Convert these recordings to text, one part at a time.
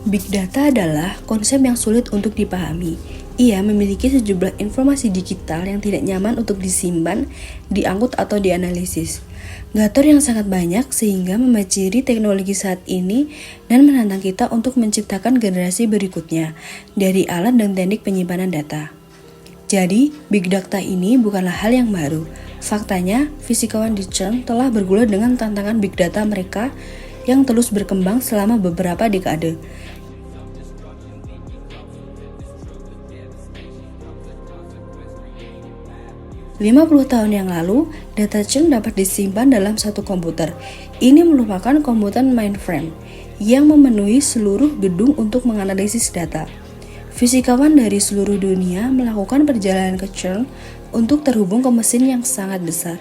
Big data adalah konsep yang sulit untuk dipahami. Ia memiliki sejumlah informasi digital yang tidak nyaman untuk disimpan, diangkut, atau dianalisis. Gator yang sangat banyak sehingga memaciri teknologi saat ini dan menantang kita untuk menciptakan generasi berikutnya dari alat dan teknik penyimpanan data. Jadi, Big Data ini bukanlah hal yang baru. Faktanya, fisikawan di CERN telah bergulat dengan tantangan Big Data mereka yang terus berkembang selama beberapa dekade. "50 tahun yang lalu, data CERN dapat disimpan dalam satu komputer. Ini merupakan komputer mainframe yang memenuhi seluruh gedung untuk menganalisis data. Fisikawan dari seluruh dunia melakukan perjalanan ke CERN untuk terhubung ke mesin yang sangat besar.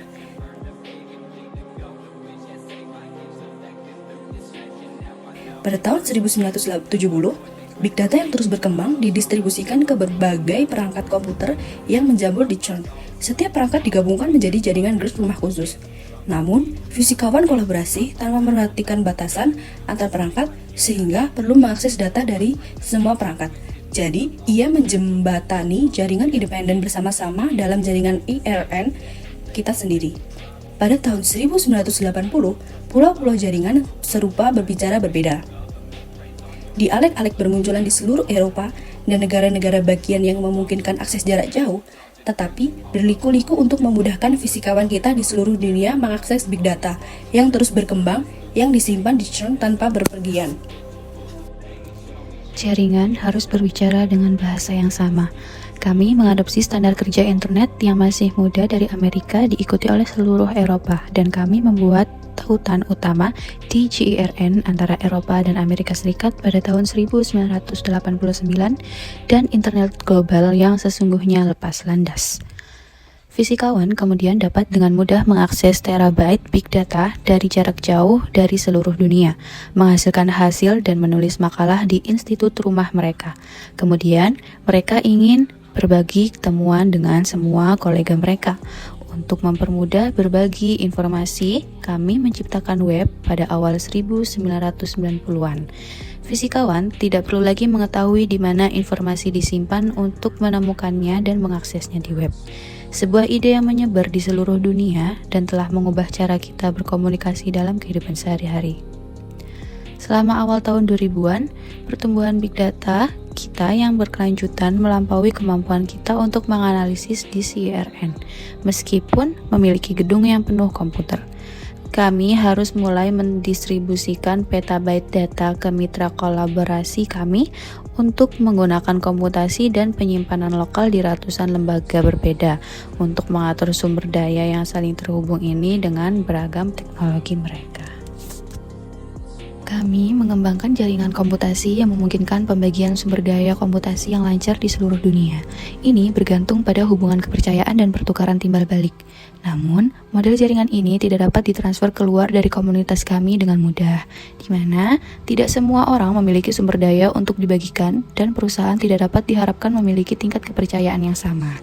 Pada tahun 1970, Big Data yang terus berkembang didistribusikan ke berbagai perangkat komputer yang menjamur di CERN. Setiap perangkat digabungkan menjadi jaringan GERD rumah khusus. Namun, fisikawan kolaborasi tanpa memperhatikan batasan antar perangkat sehingga perlu mengakses data dari semua perangkat. Jadi, ia menjembatani jaringan independen bersama-sama dalam jaringan IRN kita sendiri. Pada tahun 1980, pulau-pulau jaringan serupa berbicara berbeda. Dialek-alek bermunculan di seluruh Eropa dan negara-negara bagian yang memungkinkan akses jarak jauh, tetapi berliku-liku untuk memudahkan fisikawan kita di seluruh dunia mengakses big data yang terus berkembang yang disimpan di CERN tanpa berpergian. Jaringan harus berbicara dengan bahasa yang sama. Kami mengadopsi standar kerja internet yang masih muda dari Amerika diikuti oleh seluruh Eropa, dan kami membuat tautan utama di GIRN antara Eropa dan Amerika Serikat pada tahun 1989 dan internet global yang sesungguhnya lepas landas. Fisikawan kemudian dapat dengan mudah mengakses terabyte big data dari jarak jauh dari seluruh dunia, menghasilkan hasil dan menulis makalah di institut rumah mereka. Kemudian, mereka ingin berbagi temuan dengan semua kolega mereka. Untuk mempermudah berbagi informasi, kami menciptakan web pada awal 1990-an. Fisikawan tidak perlu lagi mengetahui di mana informasi disimpan untuk menemukannya dan mengaksesnya di web. Sebuah ide yang menyebar di seluruh dunia dan telah mengubah cara kita berkomunikasi dalam kehidupan sehari-hari. Selama awal tahun 2000-an, pertumbuhan big data kita yang berkelanjutan melampaui kemampuan kita untuk menganalisis di CERN, meskipun memiliki gedung yang penuh komputer. Kami harus mulai mendistribusikan petabyte data ke mitra kolaborasi kami untuk menggunakan komputasi dan penyimpanan lokal di ratusan lembaga berbeda untuk mengatur sumber daya yang saling terhubung ini dengan beragam teknologi mereka. Kami mengembangkan jaringan komputasi yang memungkinkan pembagian sumber daya komputasi yang lancar di seluruh dunia. Ini bergantung pada hubungan kepercayaan dan pertukaran timbal balik. Namun, model jaringan ini tidak dapat ditransfer keluar dari komunitas kami dengan mudah, di mana tidak semua orang memiliki sumber daya untuk dibagikan dan perusahaan tidak dapat diharapkan memiliki tingkat kepercayaan yang sama.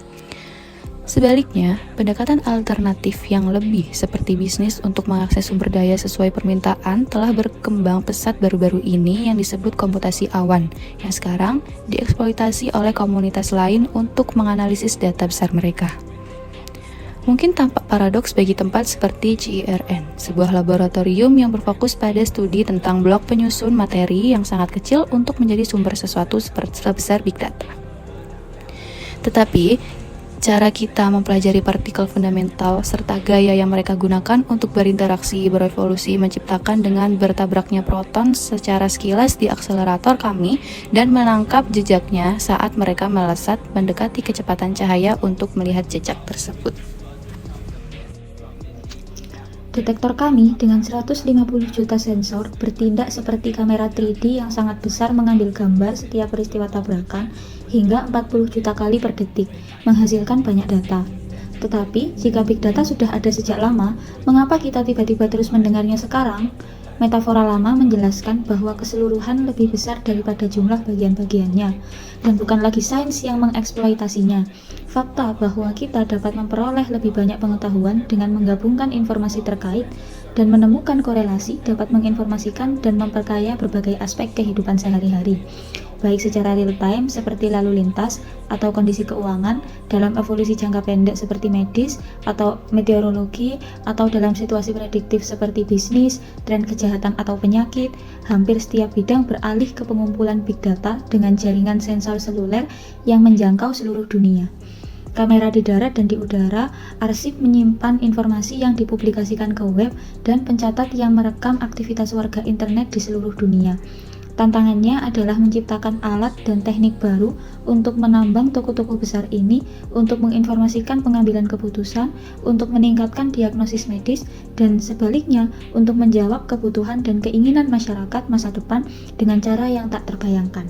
Sebaliknya, pendekatan alternatif yang lebih seperti bisnis untuk mengakses sumber daya sesuai permintaan telah berkembang pesat baru-baru ini yang disebut komputasi awan, yang sekarang dieksploitasi oleh komunitas lain untuk menganalisis data besar mereka. Mungkin tampak paradoks bagi tempat seperti GIRN, sebuah laboratorium yang berfokus pada studi tentang blok penyusun materi yang sangat kecil untuk menjadi sumber sesuatu sebesar big data. Tetapi, cara kita mempelajari partikel fundamental serta gaya yang mereka gunakan untuk berinteraksi berevolusi menciptakan dengan bertabraknya proton secara sekilas di akselerator kami dan menangkap jejaknya saat mereka melesat mendekati kecepatan cahaya untuk melihat jejak tersebut. Detektor kami dengan 150 juta sensor bertindak seperti kamera 3D yang sangat besar mengambil gambar setiap peristiwa tabrakan hingga 40 juta kali per detik, menghasilkan banyak data. Tetapi, jika big data sudah ada sejak lama, mengapa kita tiba-tiba terus mendengarnya sekarang? Metafora lama menjelaskan bahwa keseluruhan lebih besar daripada jumlah bagian-bagiannya, dan bukan lagi sains yang mengeksploitasinya. Fakta bahwa kita dapat memperoleh lebih banyak pengetahuan dengan menggabungkan informasi terkait dan menemukan korelasi dapat menginformasikan dan memperkaya berbagai aspek kehidupan sehari-hari, baik secara real time seperti lalu lintas atau kondisi keuangan, dalam evolusi jangka pendek seperti medis atau meteorologi, atau dalam situasi prediktif seperti bisnis, tren kejahatan atau penyakit. Hampir setiap bidang beralih ke pengumpulan big data dengan jaringan sensor seluler yang menjangkau seluruh dunia. Kamera di darat dan di udara, arsip menyimpan informasi yang dipublikasikan ke web, dan pencatat yang merekam aktivitas warga internet di seluruh dunia. Tantangannya adalah menciptakan alat dan teknik baru untuk menambang toko-toko besar ini, untuk menginformasikan pengambilan keputusan, untuk meningkatkan diagnosis medis, dan sebaliknya untuk menjawab kebutuhan dan keinginan masyarakat masa depan dengan cara yang tak terbayangkan.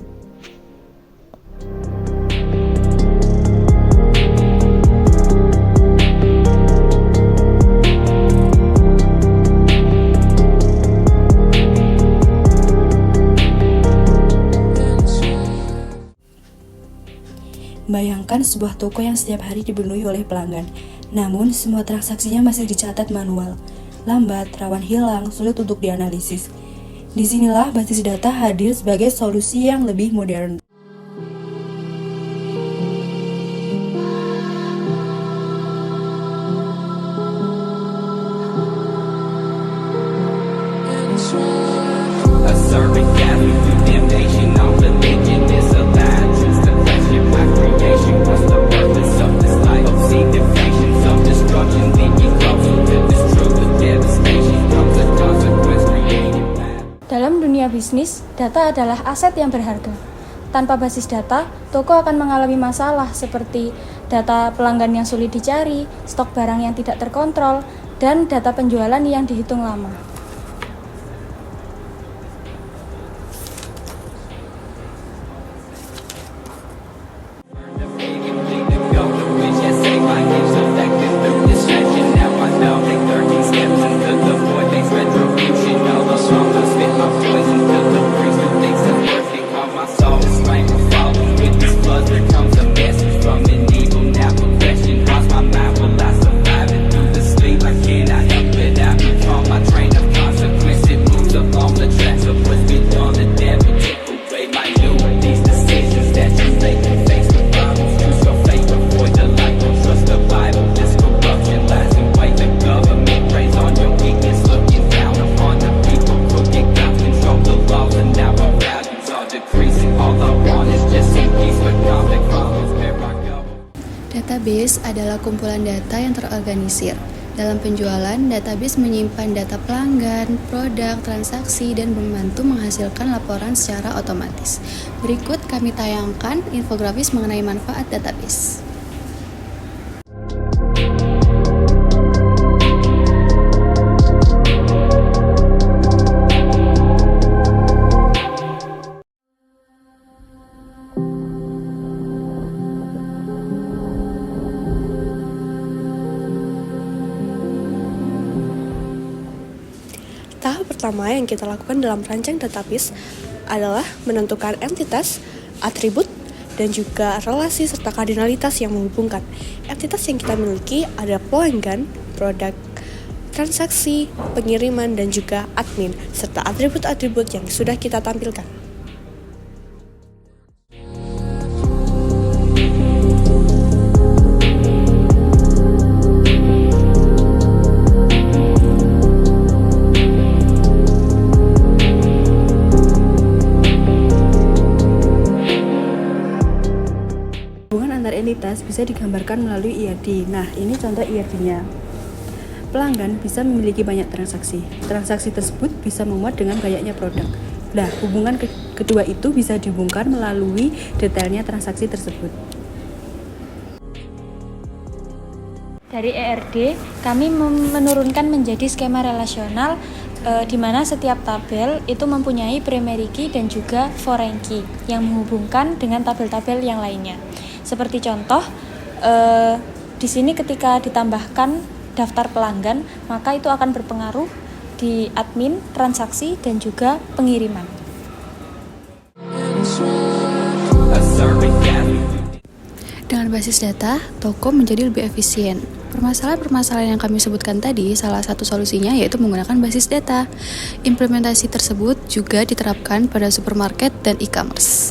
Bayangkan sebuah toko yang setiap hari dipenuhi oleh pelanggan, namun semua transaksinya masih dicatat manual, lambat, rawan hilang, sulit untuk dianalisis. Disinilah basis data hadir sebagai solusi yang lebih modern. Dalam dunia bisnis, data adalah aset yang berharga. Tanpa basis data, toko akan mengalami masalah seperti data pelanggan yang sulit dicari, stok barang yang tidak terkontrol, dan data penjualan yang dihitung lama. Database adalah kumpulan data yang terorganisir. Dalam penjualan, database menyimpan data pelanggan, produk, transaksi, dan membantu menghasilkan laporan secara otomatis. Berikut kami tayangkan infografis mengenai manfaat database. Tahap pertama yang kita lakukan dalam merancang database adalah menentukan entitas, atribut, dan juga relasi serta kardinalitas yang menghubungkan. Entitas yang kita miliki ada pelanggan, produk, transaksi, pengiriman, dan juga admin, serta atribut-atribut yang sudah kita tampilkan. Entitas bisa digambarkan melalui IRD. Nah, ini contoh IRD-nya. Pelanggan bisa memiliki banyak transaksi. Transaksi tersebut bisa memuat dengan banyaknya produk. Nah, hubungan kedua itu bisa dihubungkan melalui detailnya transaksi tersebut. Dari ERD, kami menurunkan menjadi skema relasional di mana setiap tabel itu mempunyai primary key dan juga foreign key yang menghubungkan dengan tabel-tabel yang lainnya. Seperti contoh, di sini ketika ditambahkan daftar pelanggan, maka itu akan berpengaruh di admin, transaksi, dan juga pengiriman. Dengan basis data, toko menjadi lebih efisien. Permasalahan-permasalahan yang kami sebutkan tadi, salah satu solusinya yaitu menggunakan basis data. Implementasi tersebut juga diterapkan pada supermarket dan e-commerce.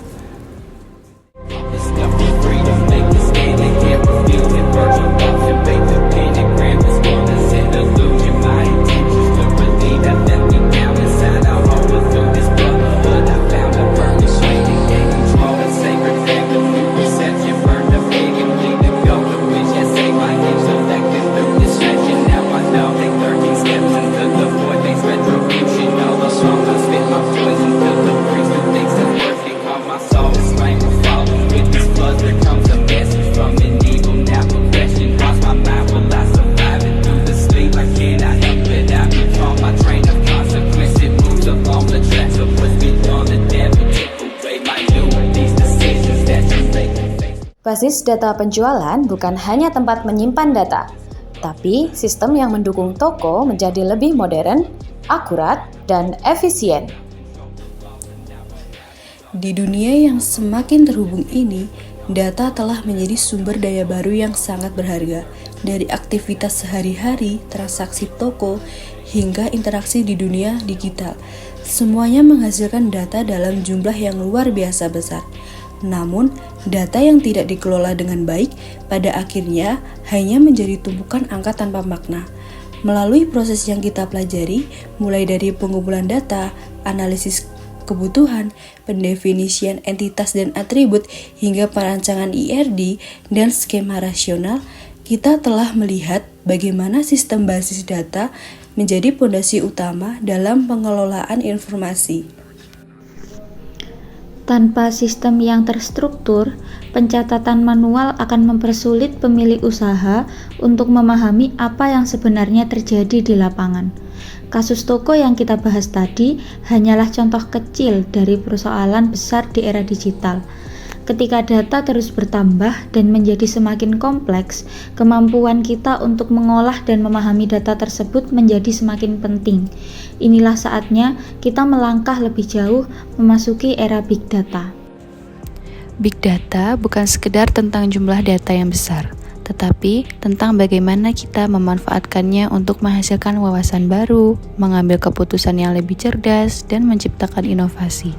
Basis data penjualan bukan hanya tempat menyimpan data, tapi sistem yang mendukung toko menjadi lebih modern, akurat, dan efisien. Di dunia yang semakin terhubung ini, data telah menjadi sumber daya baru yang sangat berharga. Dari aktivitas sehari-hari, transaksi toko, hingga interaksi di dunia digital. Semuanya menghasilkan data dalam jumlah yang luar biasa besar. Namun, data yang tidak dikelola dengan baik pada akhirnya hanya menjadi tumpukan angka tanpa makna. Melalui proses yang kita pelajari, mulai dari pengumpulan data, analisis kebutuhan, pendefinisian entitas dan atribut, hingga perancangan IRD dan skema rasional, kita telah melihat bagaimana sistem basis data menjadi fondasi utama dalam pengelolaan informasi. Tanpa sistem yang terstruktur, pencatatan manual akan mempersulit pemilik usaha untuk memahami apa yang sebenarnya terjadi di lapangan. Kasus toko yang kita bahas tadi hanyalah contoh kecil dari persoalan besar di era digital. Ketika data terus bertambah dan menjadi semakin kompleks, kemampuan kita untuk mengolah dan memahami data tersebut menjadi semakin penting. Inilah saatnya kita melangkah lebih jauh memasuki era big data. Big data bukan sekedar tentang jumlah data yang besar, tetapi tentang bagaimana kita memanfaatkannya untuk menghasilkan wawasan baru, mengambil keputusan yang lebih cerdas, dan menciptakan inovasi.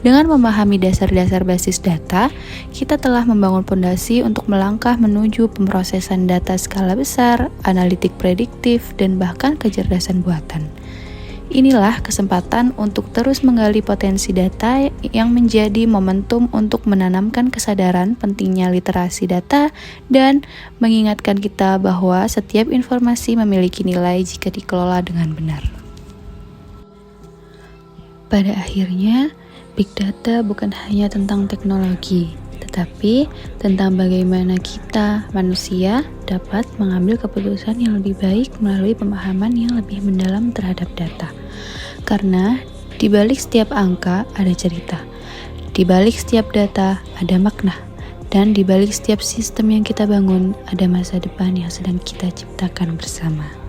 Dengan memahami dasar-dasar basis data, kita telah membangun fondasi untuk melangkah menuju pemrosesan data skala besar, analitik prediktif, dan bahkan kecerdasan buatan. Inilah kesempatan untuk terus menggali potensi data yang menjadi momentum untuk menanamkan kesadaran pentingnya literasi data dan mengingatkan kita bahwa setiap informasi memiliki nilai jika dikelola dengan benar. Pada akhirnya, Big Data bukan hanya tentang teknologi, tetapi tentang bagaimana kita, manusia, dapat mengambil keputusan yang lebih baik melalui pemahaman yang lebih mendalam terhadap data. Karena di balik setiap angka ada cerita, di balik setiap data ada makna, dan di balik setiap sistem yang kita bangun ada masa depan yang sedang kita ciptakan bersama.